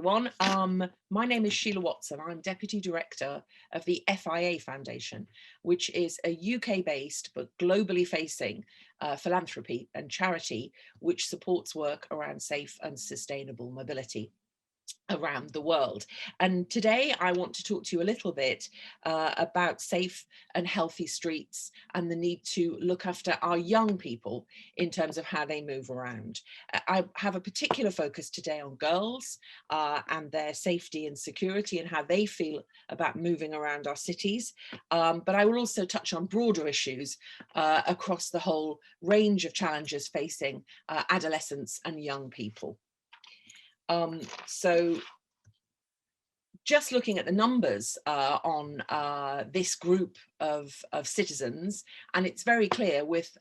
everyone. My name is Sheila Watson. I'm Deputy Director of the FIA Foundation, which is a UK-based but globally facing philanthropy and charity which supports work around safe and sustainable mobility around the world. And today I want to talk to you a little bit about safe and healthy streets and the need to look after our young people in terms of how they move around. I have a particular focus today on girls and their safety and security and how they feel about moving around our cities. But I will also touch on broader issues across the whole range of challenges facing adolescents and young people. So just looking at the numbers on this group of citizens, and it's very clear with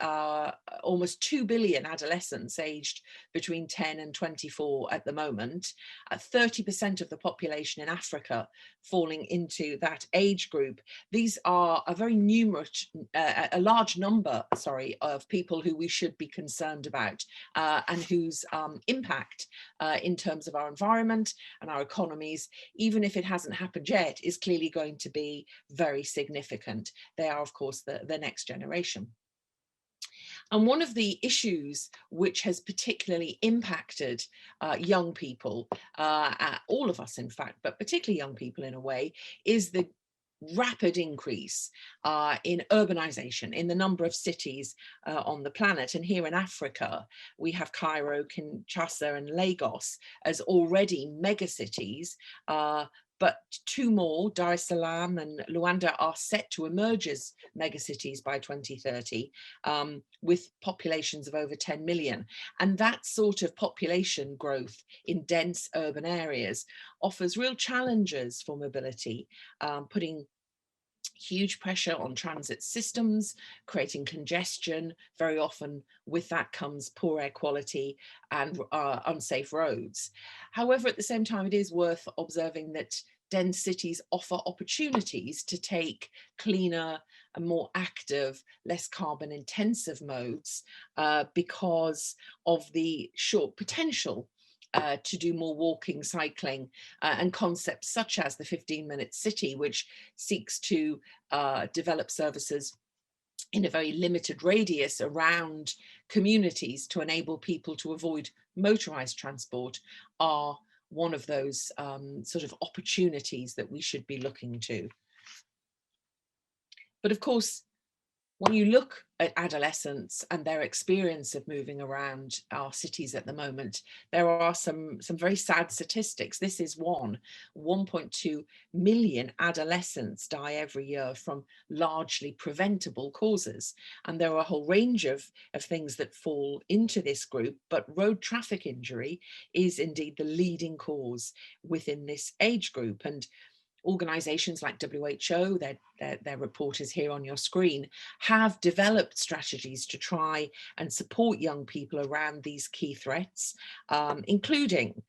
almost 2 billion adolescents aged between 10 and 24 at the moment, 30% of the population in Africa falling into that age group. These are a very numerous, a large number, sorry, of people who we should be concerned about and whose impact in terms of our environment and our economies, even if it hasn't happened yet, is clearly going to be very significant. They are, of course, the next generation. And one of the issues which has particularly impacted young people, all of us in fact, but particularly young people in a way, is the rapid increase in urbanization in the number of cities on the planet. And here in Africa, we have Cairo, Kinshasa and Lagos as already megacities, but two more, Dar es Salaam and Luanda, are set to emerge as megacities by 2030, with populations of over 10 million. And that sort of population growth in dense urban areas offers real challenges for mobility, putting huge pressure on transit systems, creating congestion. Very often with that comes poor air quality and unsafe roads. However, at the same time, it is worth observing that dense cities offer opportunities to take cleaner and more active, less carbon intensive modes because of the short potential to do more walking, cycling, and concepts such as the 15-minute city, which seeks to develop services in a very limited radius around communities to enable people to avoid motorized transport, are one of those sort of opportunities that we should be looking to. But of course, when you look at adolescents and their experience of moving around our cities at the moment, there are some very sad statistics. This is 1.2 million adolescents die every year from largely preventable causes. And there are a whole range of things that fall into this group, but road traffic injury is indeed the leading cause within this age group. And organizations like WHO, their report is here on your screen, have developed strategies to try and support young people around these key threats, including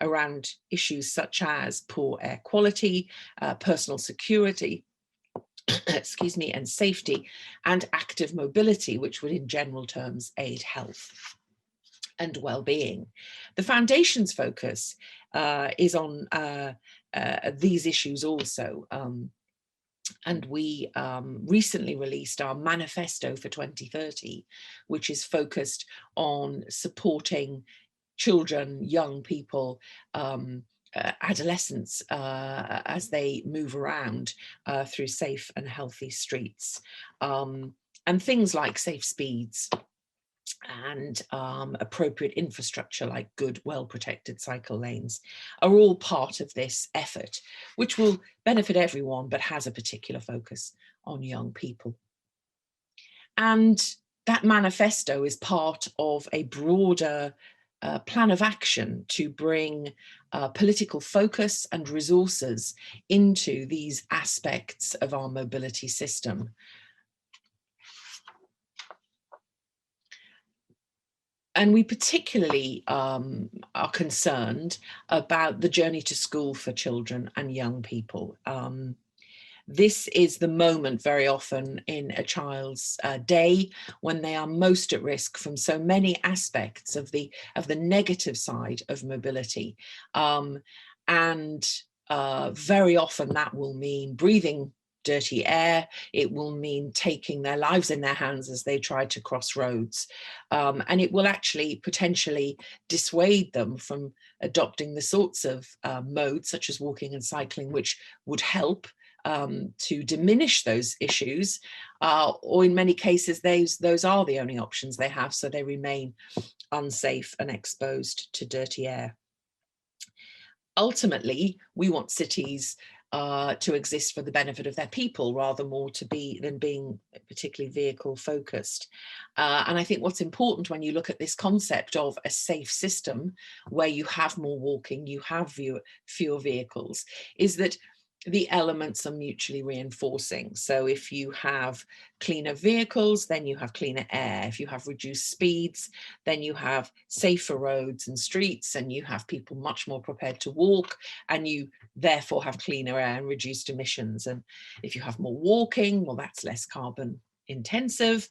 around issues such as poor air quality, personal security, excuse me, and safety, and active mobility, which would in general terms aid health and well-being. The Foundation's focus is on these issues also. And we recently released our manifesto for 2030, which is focused on supporting children, young people, adolescents as they move around through safe and healthy streets. And things like safe speeds and appropriate infrastructure like good, well-protected cycle lanes are all part of this effort, which will benefit everyone, but has a particular focus on young people. And that manifesto is part of a broader plan of action to bring political focus and resources into these aspects of our mobility system. And we particularly are concerned about the journey to school for children and young people. This is the moment very often in a child's day when they are most at risk from so many aspects of the negative side of mobility. And very often that will mean breathing dirty air. It will mean taking their lives in their hands as they try to cross roads. And it will actually potentially dissuade them from adopting the sorts of modes such as walking and cycling, which would help to diminish those issues, or in many cases those are the only options they have, so they remain unsafe and exposed to dirty air. Ultimately, we want cities to exist for the benefit of their people rather more than being particularly vehicle focused. And I think what's important when you look at this concept of a safe system where you have more walking, you have fewer vehicles, is that the elements are mutually reinforcing. So if you have cleaner vehicles, then you have cleaner air. If you have reduced speeds, then you have safer roads and streets, and you have people much more prepared to walk, and you therefore have cleaner air and reduced emissions. And if you have more walking, well, that's less carbon intensive,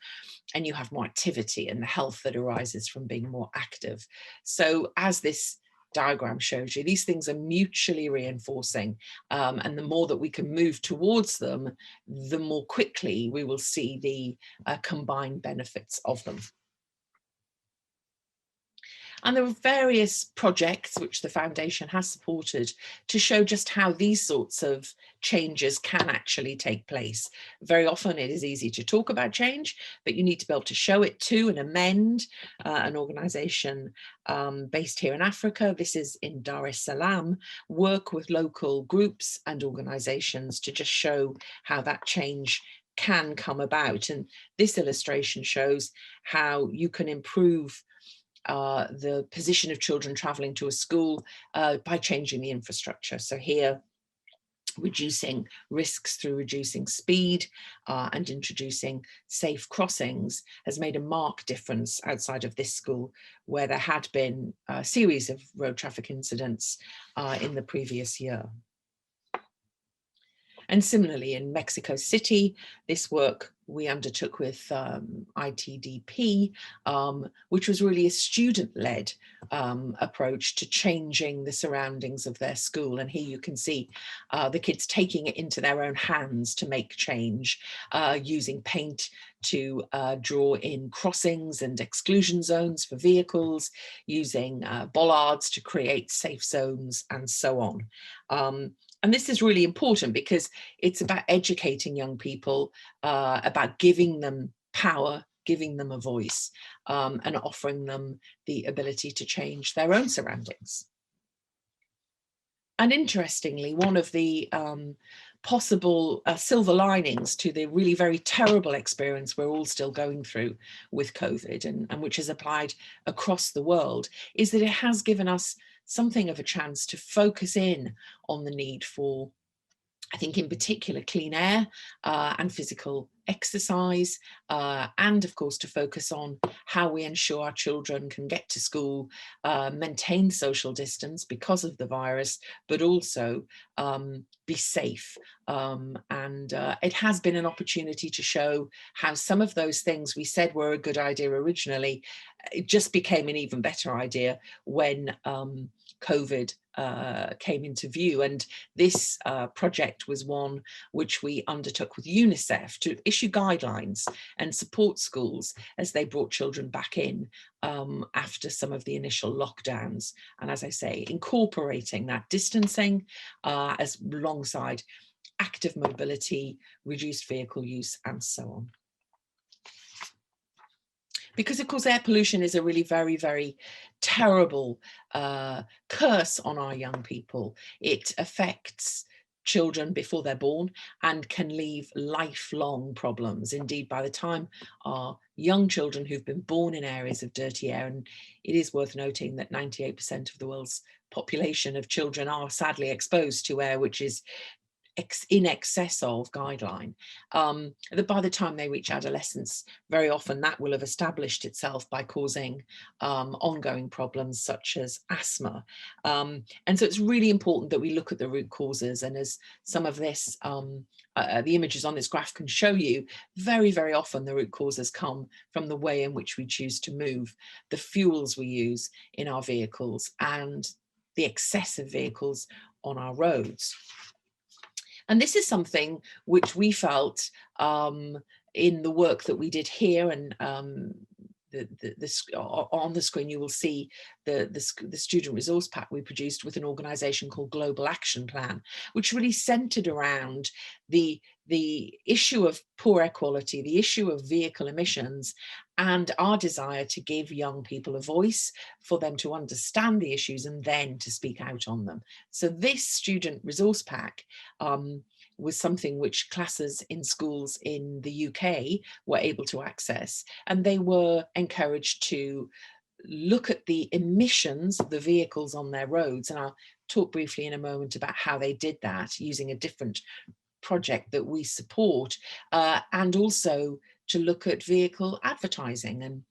and you have more activity and the health that arises from being more active. So as this diagram shows you, these things are mutually reinforcing, and the more that we can move towards them, the more quickly we will see the combined benefits of them. And there are various projects which the foundation has supported to show just how these sorts of changes can actually take place. Very often it is easy to talk about change, but you need to be able to show it to and amend. An organisation based here in Africa, this is in Dar es Salaam, work with local groups and organisations to just show how that change can come about. And this illustration shows how you can improve the position of children travelling to a school by changing the infrastructure. So here, reducing risks through reducing speed and introducing safe crossings has made a marked difference outside of this school, where there had been a series of road traffic incidents in the previous year. And similarly in Mexico City, this work we undertook with ITDP, which was really a student-led approach to changing the surroundings of their school. And here you can see the kids taking it into their own hands to make change, using paint to draw in crossings and exclusion zones for vehicles, using bollards to create safe zones, and so on. And this is really important because it's about educating young people, about giving them power, giving them a voice, and offering them the ability to change their own surroundings. And interestingly, one of the possible silver linings to the really very terrible experience we're all still going through with COVID, and which is applied across the world, is that it has given us something of a chance to focus in on the need for, I think in particular, clean air and physical exercise, and of course to focus on how we ensure our children can get to school, maintain social distance because of the virus, but also be safe. And it has been an opportunity to show how some of those things we said were a good idea originally, it just became an even better idea when COVID came into view. And this project was one which we undertook with UNICEF to issue guidelines and support schools as they brought children back in after some of the initial lockdowns. And as I say, incorporating that distancing as alongside active mobility, reduced vehicle use, and so on. Because of course air pollution is a really very, very terrible curse on our young people. It affects children before they're born and can leave lifelong problems. Indeed, by the time our young children who've been born in areas of dirty air, and it is worth noting that 98% of the world's population of children are sadly exposed to air which is in excess of guideline. That by the time they reach adolescence, very often that will have established itself by causing ongoing problems such as asthma. And so it's really important that we look at the root causes. And as some of this, the images on this graph can show you, very, very often the root causes come from the way in which we choose to move, the fuels we use in our vehicles, and the excessive vehicles on our roads. And this is something which we felt in the work that we did here, and on the screen you will see the student resource pack we produced with an organisation called Global Action Plan, which really centred around the issue of poor air quality, the issue of vehicle emissions, and our desire to give young people a voice, for them to understand the issues and then to speak out on them. So this student resource pack was something which classes in schools in the UK were able to access, and they were encouraged to look at the emissions of the vehicles on their roads. And I'll talk briefly in a moment about how they did that using a different project that we support, and also to look at vehicle advertising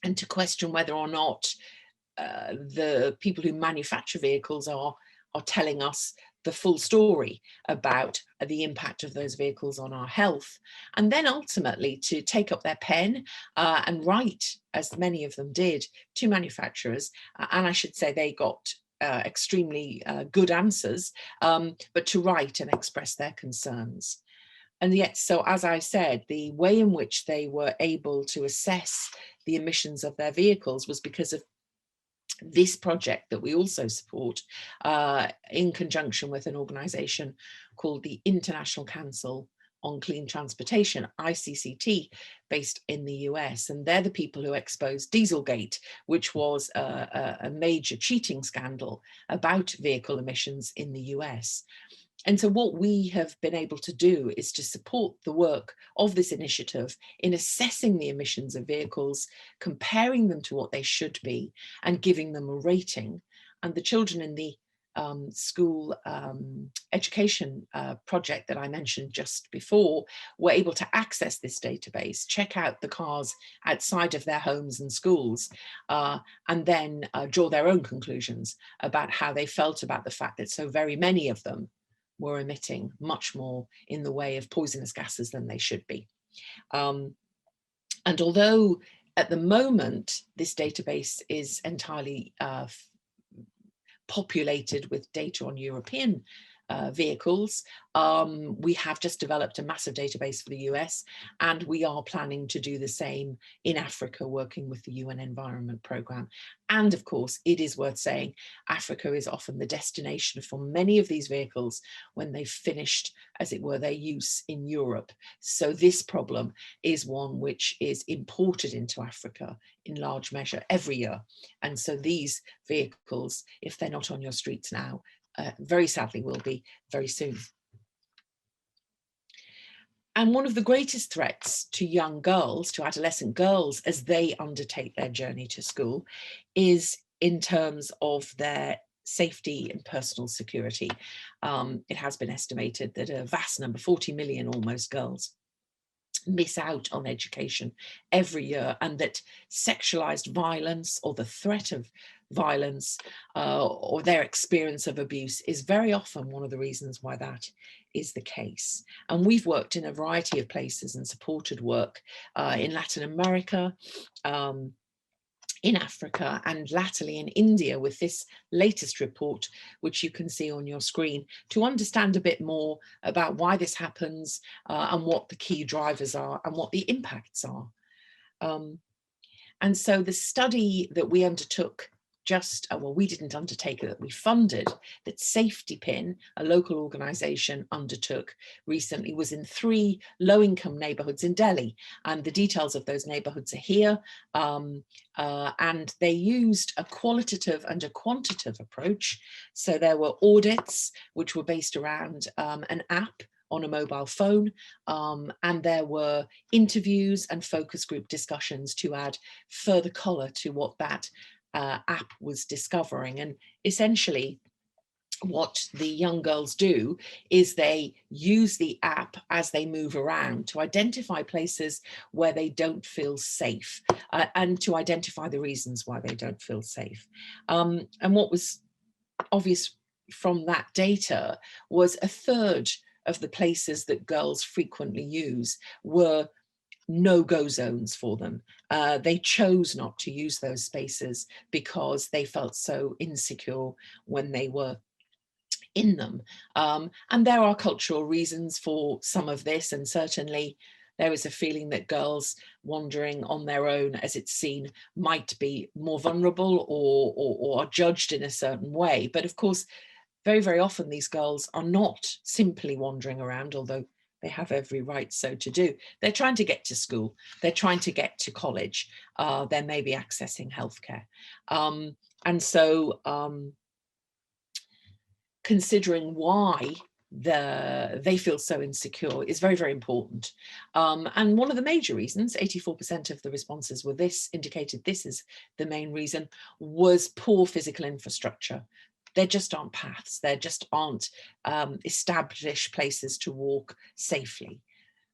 and to question whether or not the people who manufacture vehicles are telling us the full story about the impact of those vehicles on our health. And then ultimately to take up their pen and write, as many of them did, to manufacturers. And I should say they got extremely good answers, but to write and express their concerns. And yet, so as I said, the way in which they were able to assess the emissions of their vehicles was because of this project that we also support in conjunction with an organisation called the International Council on Clean Transportation, ICCT, based in the US. And they're the people who exposed Dieselgate, which was a major cheating scandal about vehicle emissions in the US. And so what we have been able to do is to support the work of this initiative in assessing the emissions of vehicles, comparing them to what they should be, and giving them a rating. And the children in the school education project that I mentioned just before were able to access this database, check out the cars outside of their homes and schools, and then draw their own conclusions about how they felt about the fact that so very many of them were emitting much more in the way of poisonous gases than they should be. And although at the moment this database is entirely populated with data on European vehicles, we have just developed a massive database for the US, and we are planning to do the same in Africa, working with the UN Environment Programme. And of course, it is worth saying, Africa is often the destination for many of these vehicles when they've finished, as it were, their use in Europe. So this problem is one which is imported into Africa in large measure every year. And so these vehicles, if they're not on your streets now, very sadly will be very soon. And one of the greatest threats to young girls, to adolescent girls, as they undertake their journey to school, is in terms of their safety and personal security. It has been estimated that a vast number, 40 million almost, girls miss out on education every year, and that sexualized violence or the threat of violence or their experience of abuse is very often one of the reasons why that is the case. And we've worked in a variety of places and supported work in Latin America, in Africa, and latterly in India with this latest report, which you can see on your screen, to understand a bit more about why this happens and what the key drivers are and what the impacts are. And so the study that we undertook well, we didn't undertake it, that we funded, that Safety Pin, a local organisation, undertook recently, was in 3 low-income neighbourhoods in Delhi. And the details of those neighbourhoods are here. And they used a qualitative and a quantitative approach. So there were audits, which were based around an app on a mobile phone, and there were interviews and focus group discussions to add further colour to what that app was discovering. And essentially what the young girls do is they use the app as they move around to identify places where they don't feel safe, and to identify the reasons why they don't feel safe. And what was obvious from that data was a third of the places that girls frequently use were no-go zones for them. They chose not to use those spaces because they felt so insecure when they were in them. And there are cultural reasons for some of this, and certainly there is a feeling that girls wandering on their own, as it's seen, might be more vulnerable or are judged in a certain way. But of course, very, very often these girls are not simply wandering around, although they have every right so to do. They're trying to get to school, they're trying to get to college, they may be accessing healthcare. And so considering why they feel so insecure is very, very important. And one of the major reasons, 84% of the responses were indicated this is the main reason, was poor physical infrastructure. There just aren't paths, there just aren't established places to walk safely.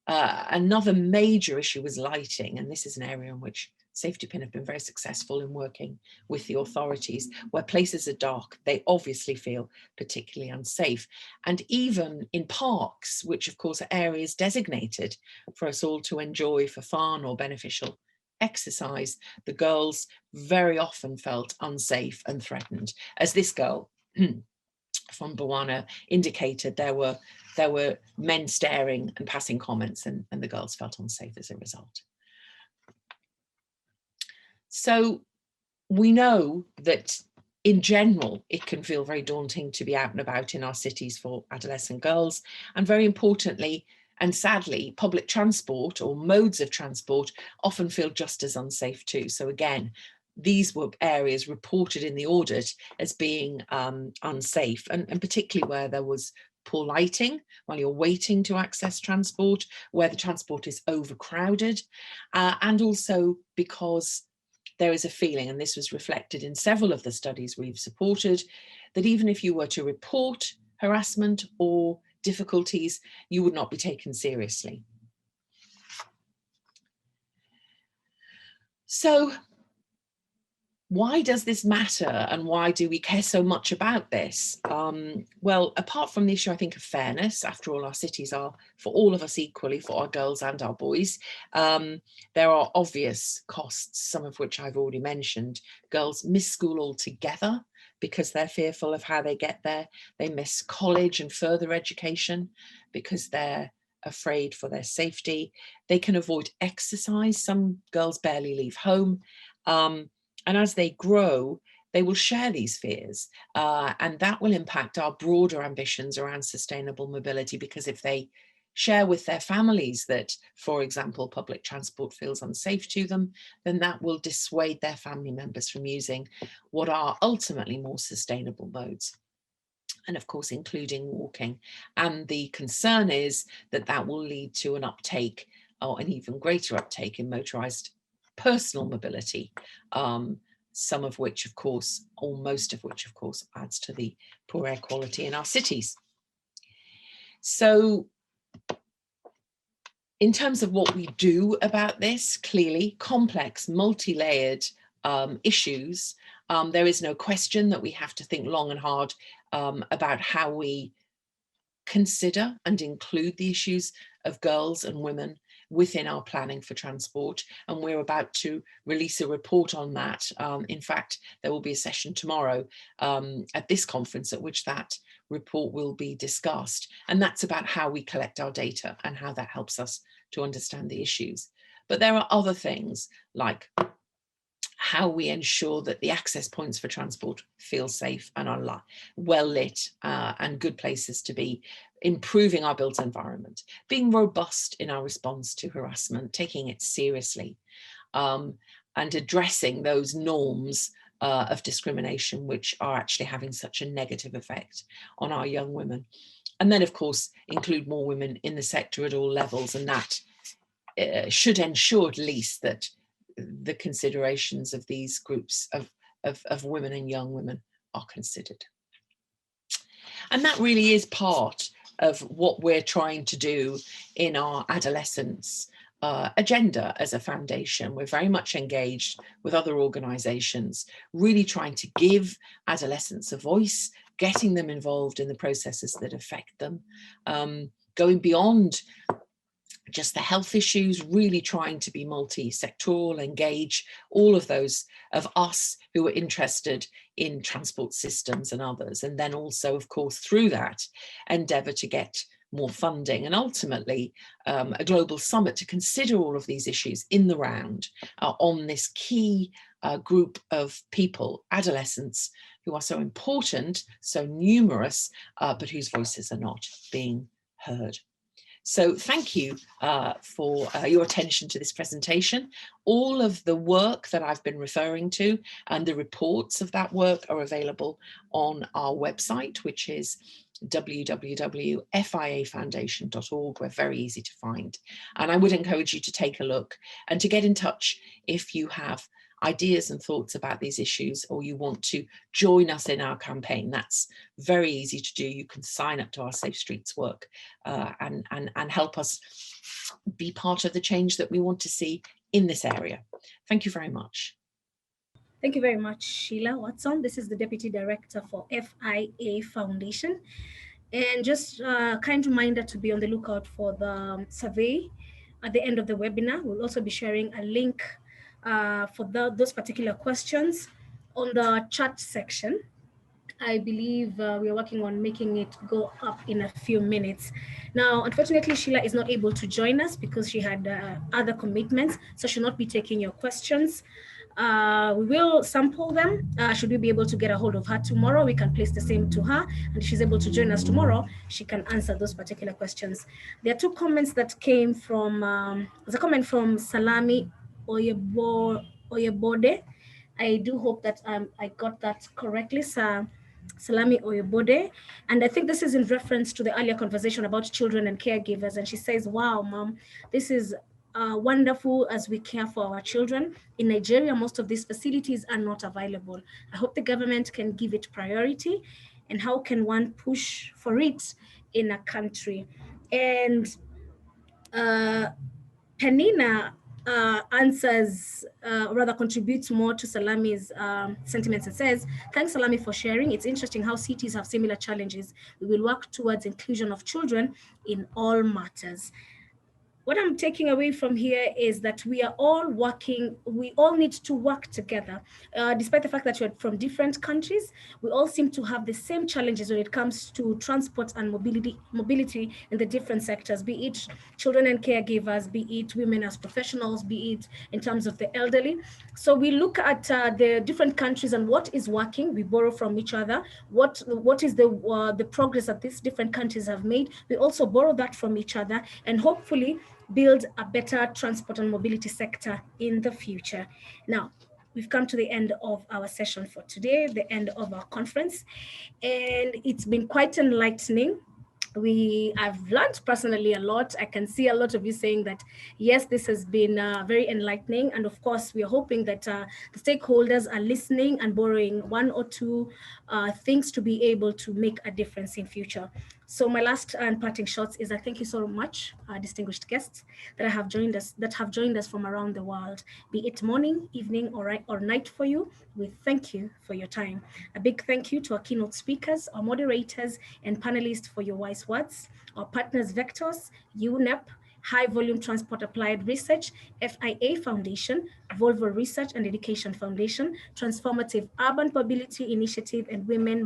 Another major issue was lighting, and this is an area in which Safety Pin have been very successful in working with the authorities. Where places are dark, they obviously feel particularly unsafe. And even in parks, which of course are areas designated for us all to enjoy for fun or beneficial exercise, the girls very often felt unsafe and threatened. As this girl from Bawana indicated, there were men staring and passing comments, and the girls felt unsafe as a result. So we know that in general, it can feel very daunting to be out and about in our cities for adolescent girls. And very importantly, and sadly, public transport or modes of transport often feel just as unsafe too. So again, these were areas reported in the audit as being unsafe, and particularly where there was poor lighting while you're waiting to access transport, where the transport is overcrowded, and also because there is a feeling, and this was reflected in several of the studies we've supported, that even if you were to report harassment or difficulties, you would not be taken seriously. So why does this matter, and why do we care so much about this? Well, apart from the issue, I think, of fairness, after all, our cities are for all of us equally, for our girls and our boys, there are obvious costs, some of which I've already mentioned. Girls miss school altogether because they're fearful of how they get there. They miss college and further education because they're afraid for their safety. They can avoid exercise. Some girls barely leave home. And as they grow, they will share these fears, and that will impact our broader ambitions around sustainable mobility, because if they share with their families that, for example, public transport feels unsafe to them, then that will dissuade their family members from using what are ultimately more sustainable modes, and of course including walking. And the concern is that that will lead to an uptake, or an even greater uptake, in motorised personal mobility, some of which, of course, or most of which, of course, adds to the poor air quality in our cities. So in terms of what we do about this, clearly complex, multi-layered issues, there is no question that we have to think long and hard about how we consider and include the issues of girls and women within our planning for transport, and we're about to release a report on that. In fact, there will be a session tomorrow at this conference at which that report will be discussed, and that's about how we collect our data and how that helps us to understand the issues. But there are other things, like how we ensure that the access points for transport feel safe and are well lit and good places to be, improving our built environment, being robust in our response to harassment, taking it seriously, and addressing those norms of discrimination which are actually having such a negative effect on our young women. And then, of course, include more women in the sector at all levels, and that should ensure at least that the considerations of these groups of women and young women are considered. And that really is part of what we're trying to do in our adolescents agenda as a foundation. We're very much engaged with other organisations, really trying to give adolescents a voice, getting them involved in the processes that affect them, going beyond just the health issues, really trying to be multi-sectoral, engage all of those of us who are interested in transport systems and others. And then also, of course, through that, endeavour to get more funding and ultimately a global summit to consider all of these issues in the round on this key group of people, adolescents, who are so important, so numerous, but whose voices are not being heard. So thank you for your attention to this presentation. All of the work that I've been referring to and the reports of that work are available on our website, which is www.fiafoundation.org. We're very easy to find. And I would encourage you to take a look and to get in touch if you have ideas and thoughts about these issues, or you want to join us in our campaign. That's very easy to do. You can sign up to our Safe Streets work and help us be part of the change that we want to see in this area. Thank you very much. Thank you very much, Sheila Watson. This is the Deputy Director for FIA Foundation. And just a kind reminder to be on the lookout for the survey at the end of the webinar. We'll also be sharing a link for those particular questions on the chat section. I believe we are working on making it go up in a few minutes. Now, unfortunately, Sheila is not able to join us because she had other commitments, so she'll not be taking your questions. We will sample them. Should we be able to get a hold of her tomorrow, we can place the same to her, and if she's able to join us tomorrow, she can answer those particular questions. There are two comments that came from, there's a comment from Salami Oyebode. I do hope that I got that correctly, sir. Salami Oyebode. And I think this is in reference to the earlier conversation about children and caregivers. And she says, wow, mom, this is wonderful as we care for our children. In Nigeria, most of these facilities are not available. I hope the government can give it priority. And how can one push for it in a country? And Penina answers, rather contributes more to Salami's sentiments and says, thanks Salami for sharing. It's interesting how cities have similar challenges. We will work towards inclusion of children in all matters. What I'm taking away from here is that we are all working, we all need to work together. Despite the fact that we're from different countries, we all seem to have the same challenges when it comes to transport and mobility in the different sectors, be it children and caregivers, be it women as professionals, be it in terms of the elderly. So we look at the different countries and what is working, we borrow from each other. What is the progress that these different countries have made, we also borrow that from each other, and hopefully build a better transport and mobility sector in the future. Now, we've come to the end of our session for today, the end of our conference, and it's been quite enlightening. I've learned personally a lot. I can see a lot of you saying that, yes, this has been very enlightening. And of course, we are hoping that the stakeholders are listening and borrowing one or two things to be able to make a difference in future. So my last and parting shots is I thank you so much, distinguished guests that have joined us from around the world, be it morning, evening, or night for you. We thank you for your time. A big thank you to our keynote speakers, our moderators, and panelists for your wise words. Our partners, Vectors, UNEP, High Volume Transport Applied Research, FIA Foundation, Volvo Research and Education Foundation, Transformative Urban Mobility Initiative, and Women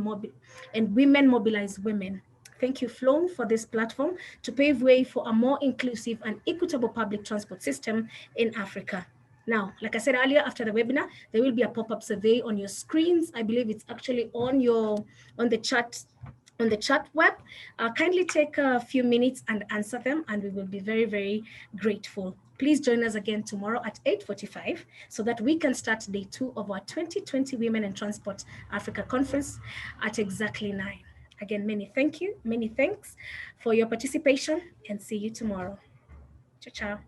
Mobilize Women. Thank you, Flown, for this platform to pave way for a more inclusive and equitable public transport system in Africa. Now, like I said earlier, after the webinar, there will be a pop-up survey on your screens. I believe it's actually on the chat web. Kindly take a few minutes and answer them, and we will be very, very grateful. Please join us again tomorrow at 8:45 so that we can start day 2 of our 2020 Women in Transport Africa Conference at exactly 9. Again, many thanks for your participation, and see you tomorrow. Ciao, ciao.